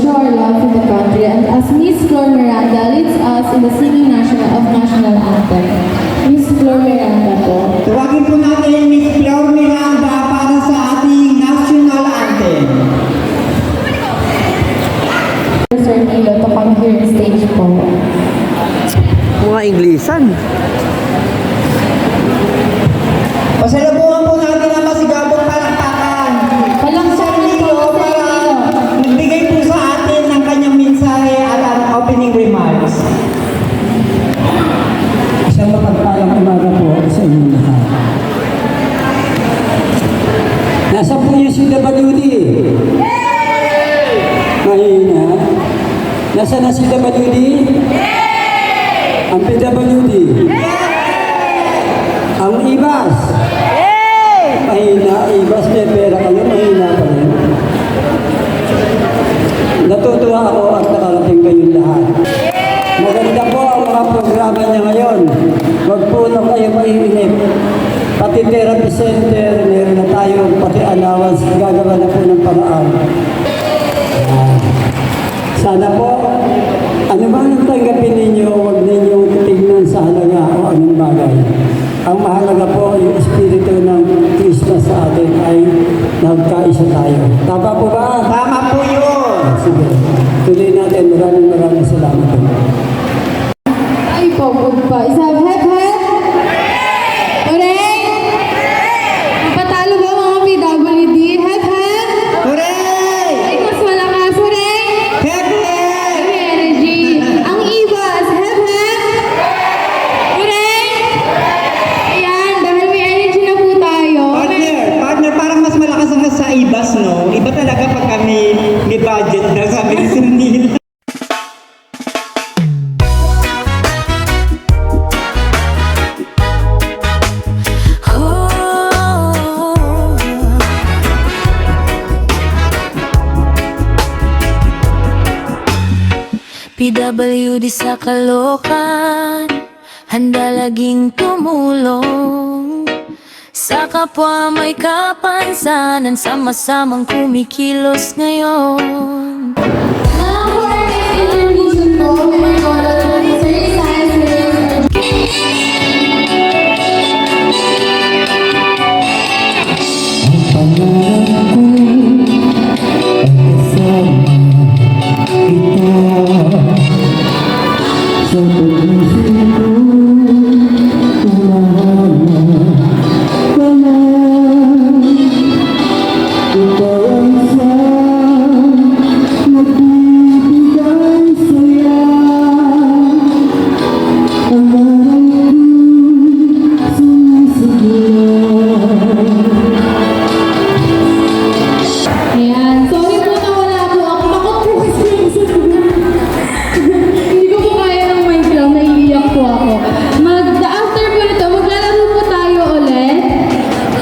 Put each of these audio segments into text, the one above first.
show our love for the country, and as Miss Flor Miranda leads us in the singing national anthem. Miss Flor Miranda po. Tawagin po natin Miss Flor Miranda para sa ating national anthem. Sir Nilo to come here on stage po. Mga Inglisan. Pasalubungan po natin ang masigabong palakpakan. Sir Nilo para nagbigay po sa atin ng kanyang mensahe at ang opening remarks. Isang mapagpalang umaga po sa inyong lahat. Nasa po yung CWD? Mahina. Nasa na CWD? Ang PWD? Ang IBAS? Mahina. IBAS may pera kayo, mahina pa rin. Natutuwa ako at nakarating kayong lahat. Maganda po ang mga programa niya ngayon. Huwag po na kayo maiinip. Pati therapy center, meron na tayo, pati allowance, gagawa na po ng paraan. Sana po, ano ba ang tanggapin ninyo, huwag ninyong titignan sa halaga o anong bagay. Ang mahalaga po, yung espiritu ng Christmas sa atin ay nagkaisa tayo. Tama po ba? Tama po yun. Sige, tuloy natin. Maraming salamat po. Ay po, good pa. Isang hep-hep. Hooray! Mapatalo ba mga PWD? Hep-hep. Hooray! Ay, mas malakas. Hooray! Hep, hep! May energy. Ang IBAS. Hep-hep. Hooray! Ayan, dahil may energy na po tayo. Partner, parang mas malakas ang sa IBAS, no? Iba talaga pag kami may budget na sabi ni Sir Nilo. PWD sa Caloocan, handa laging tumulong sa kapwa may kapansanan, sama-samang kumikilos ngayon. Now for our next intervention po, we will call on Sir Isaiah Sir. Ayan, sorry po na wala po ako. Takot po kasi yung sa hindi ko po kaya ng mic lang, naiiyak po ako. After po nito, maglalaro po tayo ulit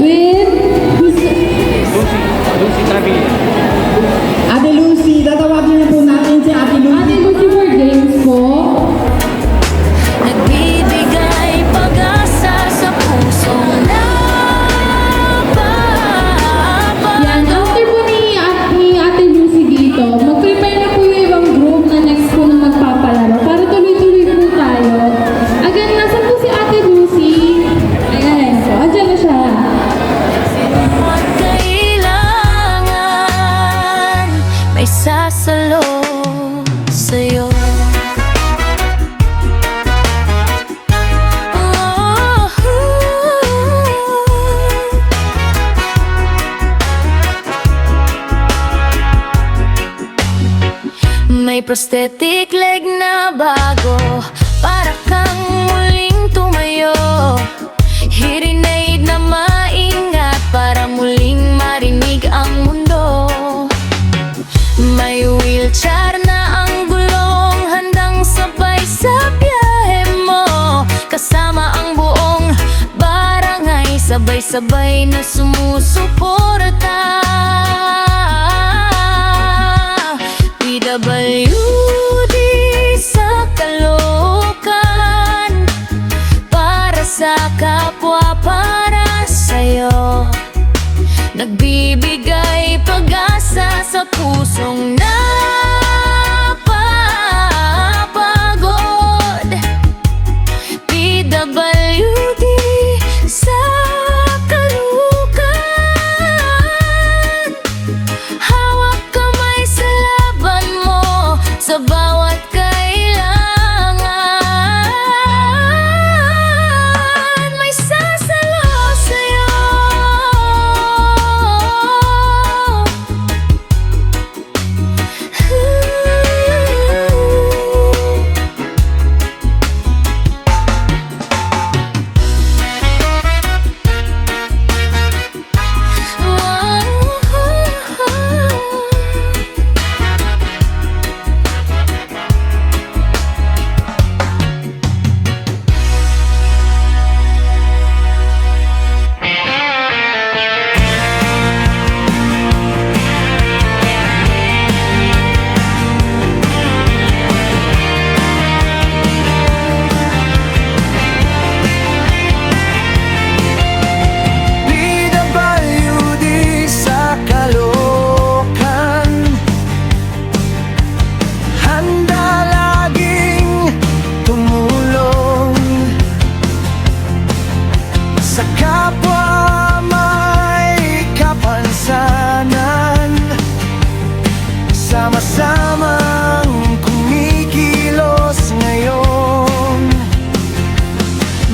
with Ate Lucy, tatawagin na po natin si Ate Lucy. Ate Lucy for games po. Nagbibigay pag-asa sa pusong nabababa. Yan, after po ni Ate Lucy dito, mag-prepare na po yung ibang group na next po na magpapalaro para tuloy-tuloy po tayo. Again, nasan po si Ate Lucy? Ayan po, andyan na siya. At kailangan may sasalo sa'yo. May prosthetic leg na bago, para kang muling tumayo. Hearing aid na maingat, para muling marinig ang mundo. May wheelchair na ang gulong, handang sabay sa biyahe mo. Kasama ang buong barangay, sabay-sabay na sumusuporta. PWD sa Caloocan, para sa kapwa, para sa'yo. Nagbibigay pag-asa sa pusong na sa kapwa may kapansanan, sama-samang kumikilos ngayon.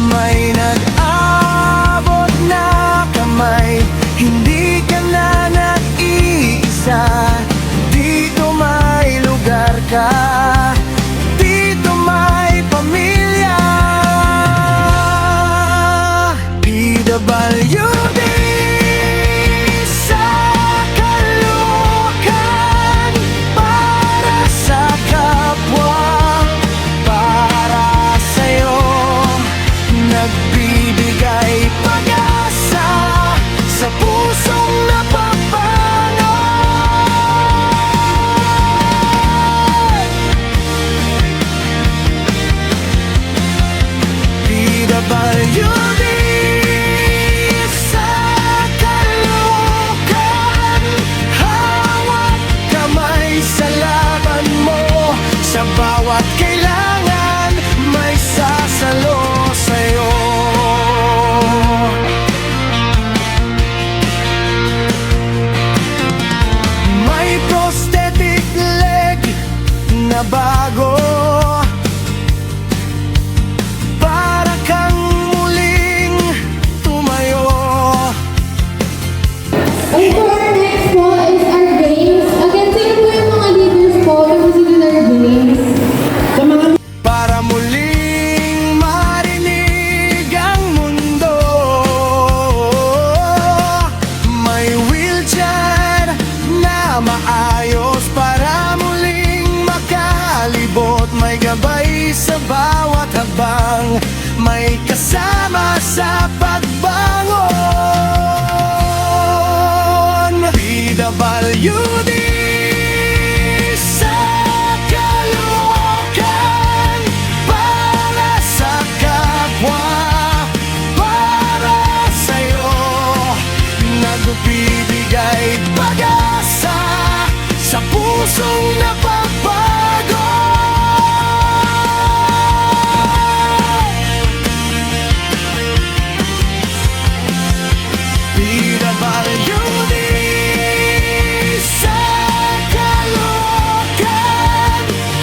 May nag-abot na kamay, hindi ka na nag-iisa. Dito may lugar ka, dito may pamilya. PWD sa Caloocan, para sa kapwa, para sa'yo. Nagbibigay pag-asa sa pusong napapangon. PWD sa Caloocan, hawak kamay sa laban mo. Sa bawat kailangan, may sasalo sa'yo. May prosthetic leg na bago, para kang muling tumayo. And for our next po is our games. Again, sino po yung mga leaders po yung sino our games? Sa mga Para muling marinig ang mundo, may wheelchair na maayos para muling makalibot. May gabay sa bawat habang, may kasama sa pagbangon. PWD sa Caloocan, para sa kapwa, para sa'yo. Nagbibigay pag-asa sa pusong napapago. PWD sa Caloocan,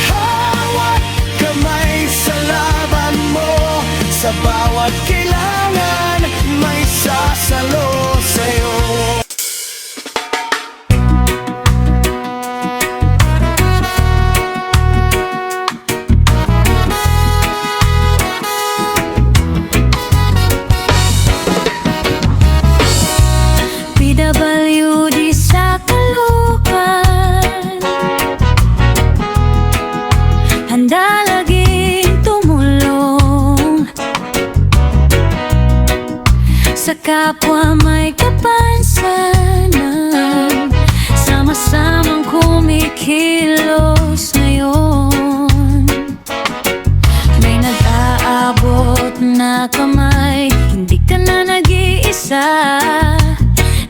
hawak kamay sa laban mo. Sa bawat kailangan, may sasalo sa'yo. PWD sa Caloocan, handa laging tumulong sa kapwa may kapansanan, sama-samang kumikilos ngayon. May nag-aabot na kamay, hindi ka na nag-iisa.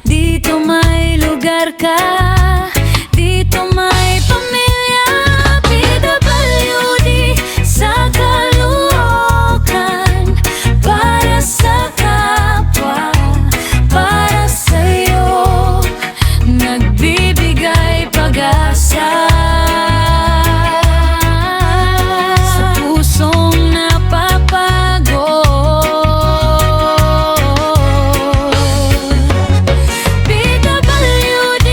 Dito may lugar ka, dito may pamilya. PWD sa Caloocan, para sa kapwa, para sa'yo. Nagbibigay pag-asa sa pusong napapagod. PWD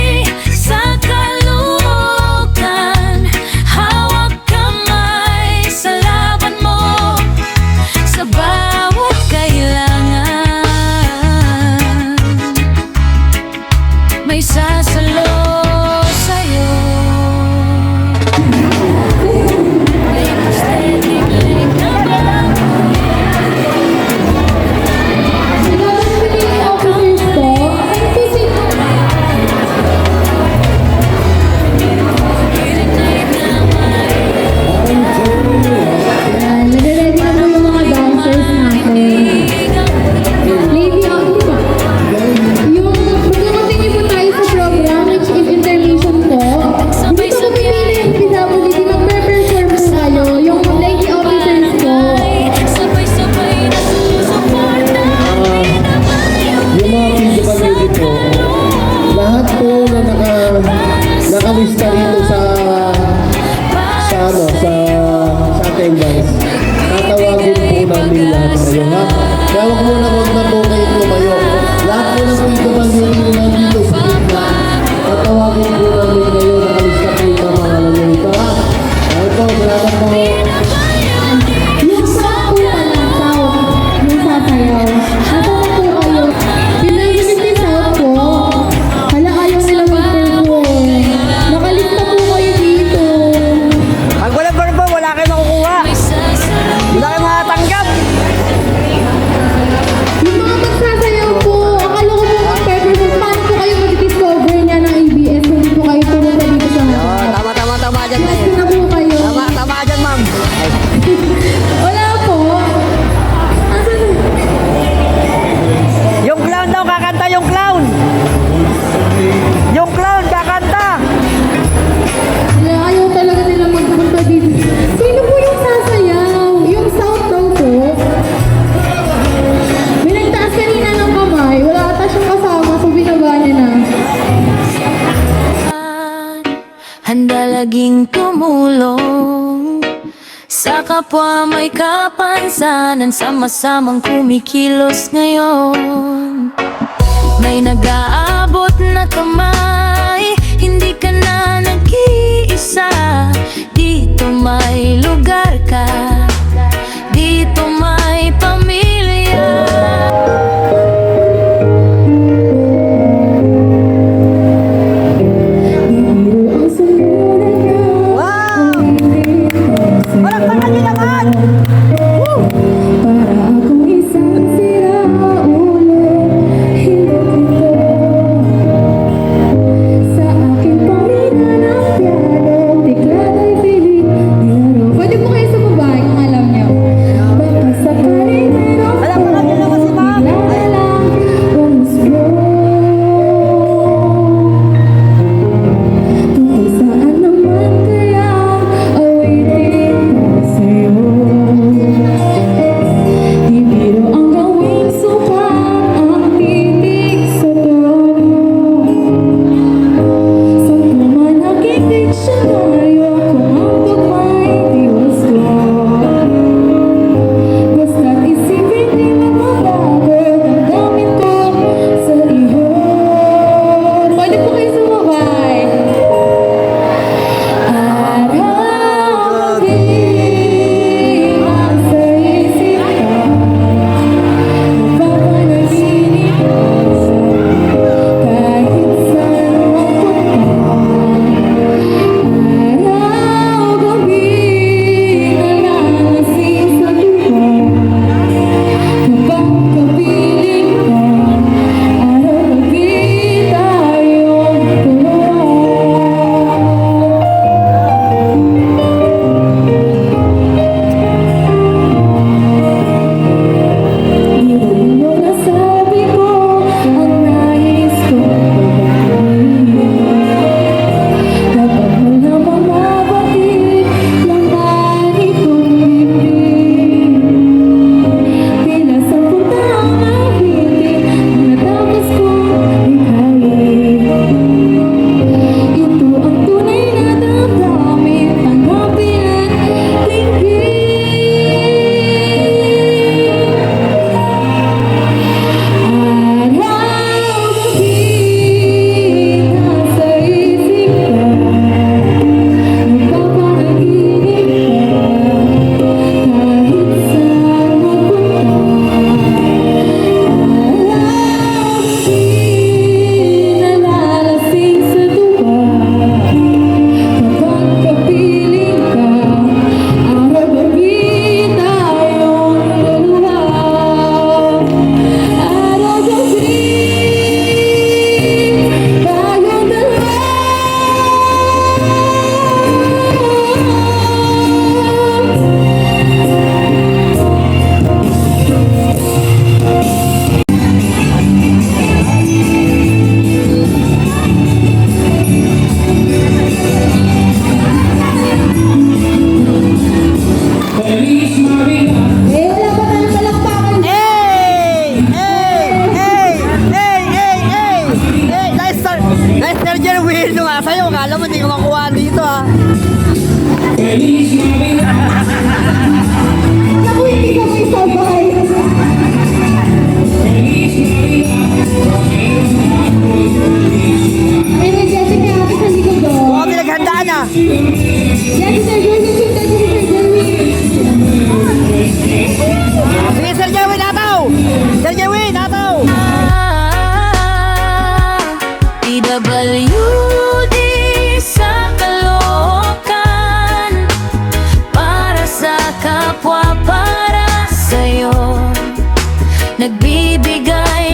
tumulong sa kapwa may kapansanan, sama-samang kumikilos ngayon. May nag-aabot na kamay, hindi ka na nag-iisa. Dito may lugar ka, dito may pamilya. Para akong isang siraulo, hindi ko sa aking paminanampyado, tikladay pilit nilaro. Pwede po kayo sumaba kung alam niyo. Baka sa parinero ko, bigla na lang umuslo. Tungkol saan naman kaya awitin ko sa'yo? Di biro ang gawing suka ang titig sa trono. Saan naman naging diksyonaryo kung ang tugma'y di wasto? Basta't isipin di magbabago damdamin ko sa iyo. Pwede po kayo sumabay. Araw-gabi nasa isip ka, napapanaginip ako kahit saan mapunta. Araw-gabi nalalasing sa tuwa, kapag kapiling ka, araw-gabi tayong Iwan mo na sabi ko ang nais kong gawin. Dapat mo na mamabatid laman itong bibig. Tila sa punta ang nahilig, natapos kong ikawin. Ito ang tunay na damdamin, tanggapin at tingin. Araw-gabi nasa isip ka, napapanaginip ka kahit saan mapunta. Araw-gabi nalalasing sa tuwa, kapag kapiling ka, araw-gabi tayong dalawa. Araw-gabi tayong dalawa. Eh, wala pa tayong palakpakan. Lester Jerwin, nung sa'yo, kala mo hindi ko makuha dito ah. Naku, hindi ka may sabay. Anyway, Jessica, happy sa likod do. Mukhang pinaghandaan ah. Yan, si Sir Jerwin, sundan si Sir Jerwin. Sige, Sir Jerwin, ataw! Sir Jerwin, ataw! PWD sa Caloocan, para sa kapwa, para sa'yo, nagbibigay